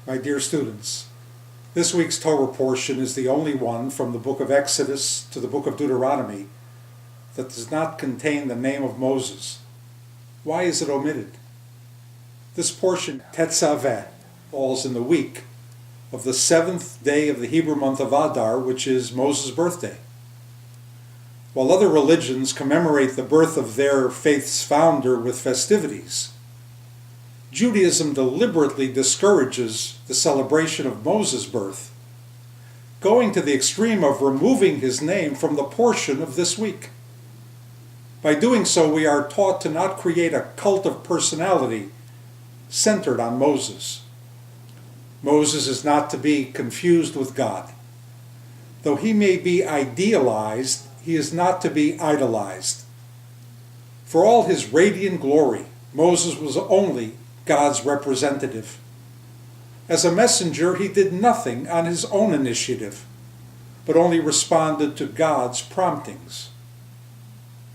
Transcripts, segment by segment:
My dear students, this week's Torah portion is the only one from the book of Exodus to the book of Deuteronomy that does not contain the name of Moses. Why is it omitted? This portion, Tetzaveh, falls in the week of the seventh day of the Hebrew month of Adar, which is Moses' birthday. While other religions commemorate the birth of their faith's founder with festivities, Judaism deliberately discourages the celebration of Moses' birth, going to the extreme of removing his name from the portion of this week. By doing so, we are taught to not create a cult of personality centered on Moses. Moses is not to be confused with God. Though he may be idealized, he is not to be idolized. For all his radiant glory, Moses was only God's representative. As a messenger, he did nothing on his own initiative, but only responded to God's promptings.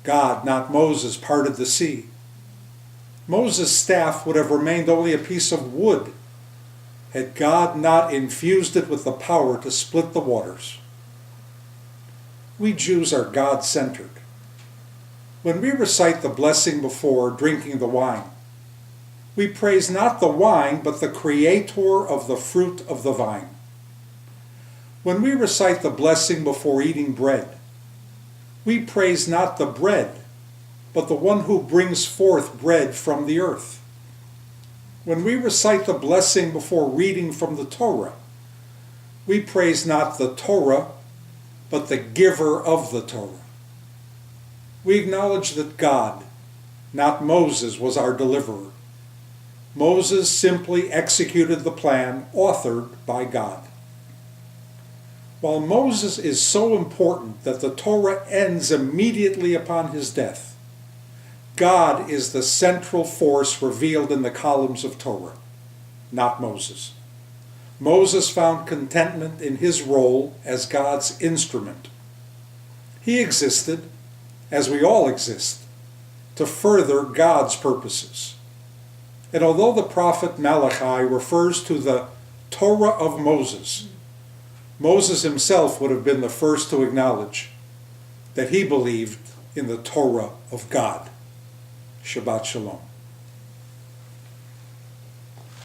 God, not Moses, parted the sea. Moses' staff would have remained only a piece of wood had God not infused it with the power to split the waters. We Jews are God-centered. When we recite the blessing before drinking the wine, we praise not the wine, but the creator of the fruit of the vine. When we recite the blessing before eating bread, we praise not the bread, but the one who brings forth bread from the earth. When we recite the blessing before reading from the Torah, we praise not the Torah, but the giver of the Torah. We acknowledge that God, not Moses, was our deliverer. Moses simply executed the plan authored by God. While Moses is so important that the Torah ends immediately upon his death, God is the central force revealed in the columns of Torah, not Moses. Moses found contentment in his role as God's instrument. He existed, as we all exist, to further God's purposes. And although the prophet Malachi refers to the Torah of Moses, Moses himself would have been the first to acknowledge that he believed in the Torah of God. Shabbat Shalom.